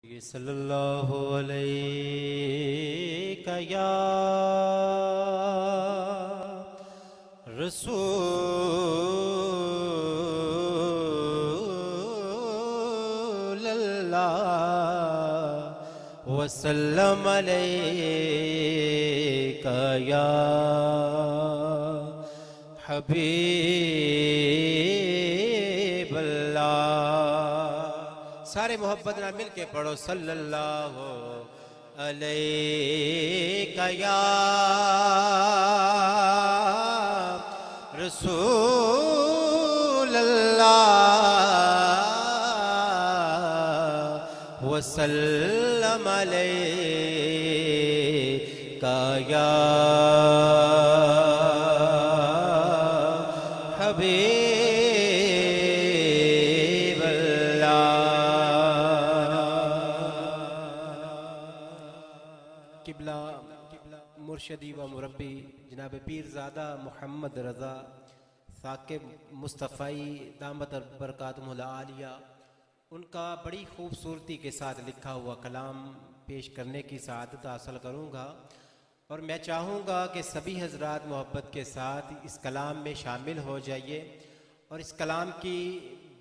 صلی اللہ علیہ یا رسول اللہ وسلم علیہ یا حبیب اللہ۔ سارے محبت نہ مل کے پڑھو صلی اللہ علیہ یا رسول اللہ وسلم علیہ یا حبیب قبلہ مرشدی و مربی جناب پیرزادہ محمد رضا ثاقب مصطفی دامت برکاتہ العالیہ، ان کا بڑی خوبصورتی کے ساتھ لکھا ہوا کلام پیش کرنے کی سعادت حاصل کروں گا، اور میں چاہوں گا کہ سبھی حضرات محبت کے ساتھ اس کلام میں شامل ہو جائیے اور اس کلام کی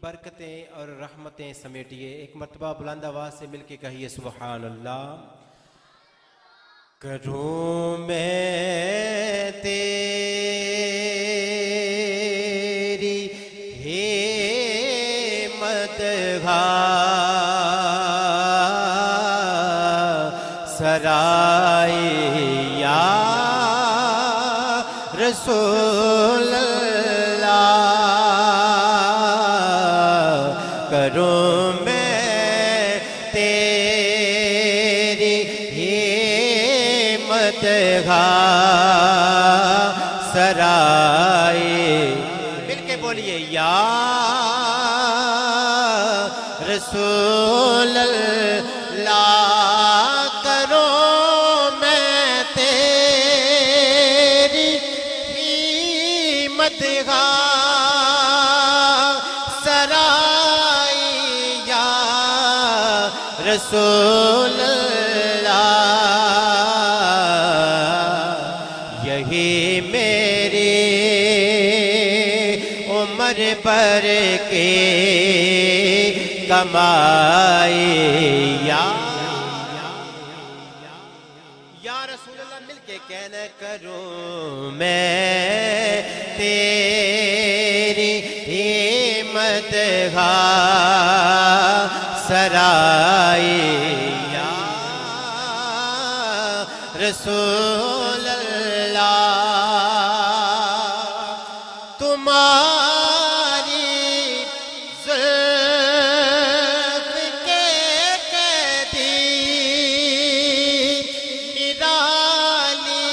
برکتیں اور رحمتیں سمیٹیے۔ ایک مرتبہ بلند آواز سے مل کے کہیے سبحان اللہ۔ کروں میں تیری ہمت سرائی یا رسول اللہ، کروں میں تیری ہمت سرائی، مل کے بولیے یا رسول اللہ، کرو میں تیری ہمت سرائی یا رسول اللہ، یہی میری عمر بھر کے کمائی یا رسول اللہ، مل کے کہنا کروں میں تیری ہمت سرائی یا رسول اللہ، تمہاری زلف کے قیدی نرالی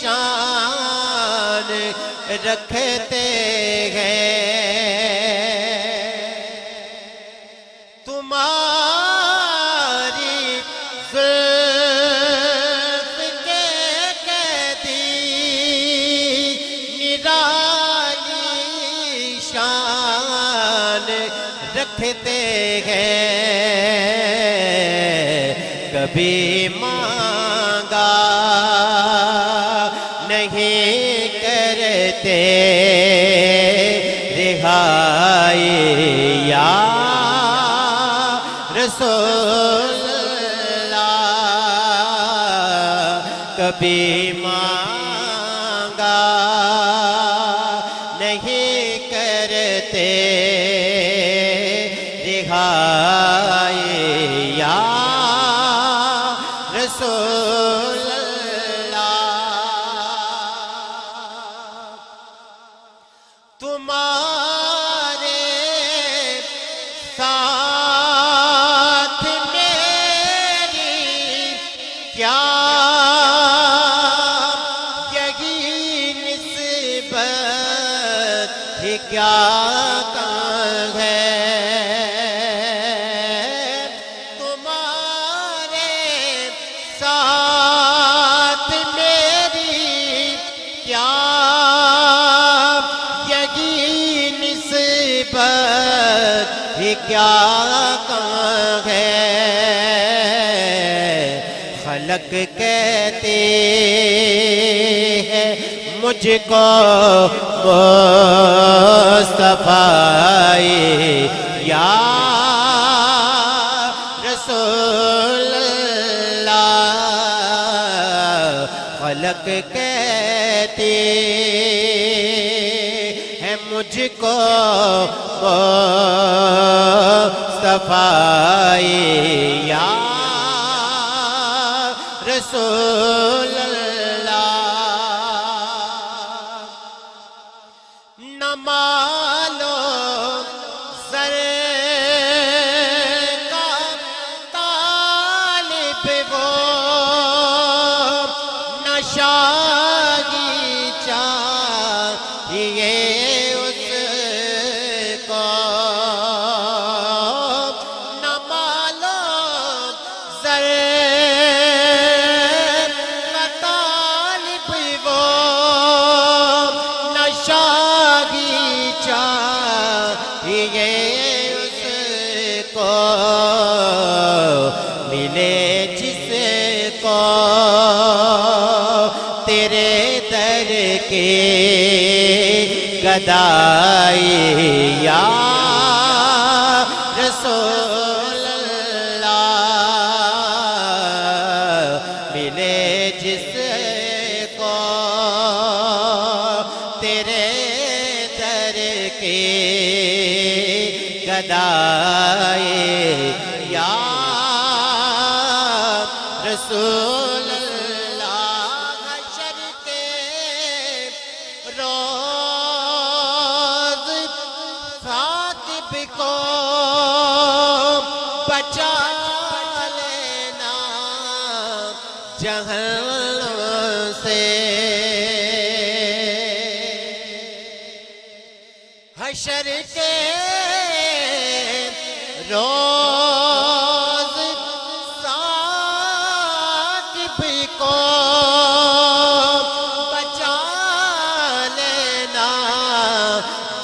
شان رکھتے ہیں، تمہاری زلف کے قیدی نرالی شان رکھتے ہیں، کبھی مانگا نہیں کرتے رہائی یا رسول اللہ، کبھی مانگا نہیں کرتے رہائی یا رسول اللہ، تمہارے ساتھ میری کیا یہی نسبت ہی کیا کام ہے، تمہارے ساتھ میری کیا یہی نسبت ہی کیا کام ہے، خلق کہتے ہیں مجھ کو مصطفی یا رسول اللہ، خلق کہتے ہیں مجھ کو مصطفی یا رسول اللہ، نہ معلوم زر کا طالب وہ، نہ شاہی چاہیے اس کو، نہ معلوم زر کا طالب وہ، نہ شاہی چاہیے اس کو، ملے جس کو تیرے در کے گدائی یا رسول اللہ، ملے جس کو تیرے در کے گدائی یا رسول اللہ، حشر کے روز ثاقب کو بچا لینا جہنم سے، حشر کے روز ثاقب کو بچا لینا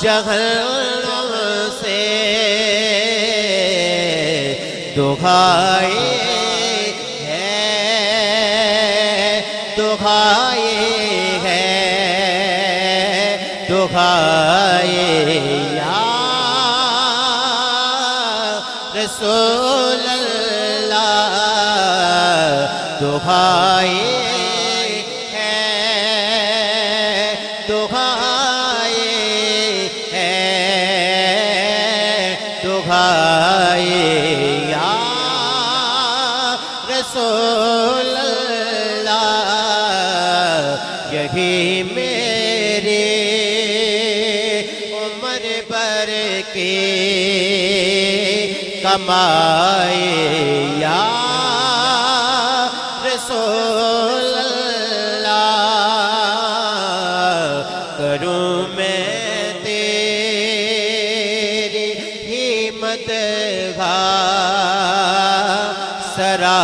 جہنم سے، دعائیں ہے دعائیں ہے دعائیں یا رسول اللہ، دعائیں ہے دعائیں ہے دعائیں یا رسول اللہ، یہی میری عمر بھر کی کمائی یا رسول اللہ، کروں میں تیری ہی مدح سرا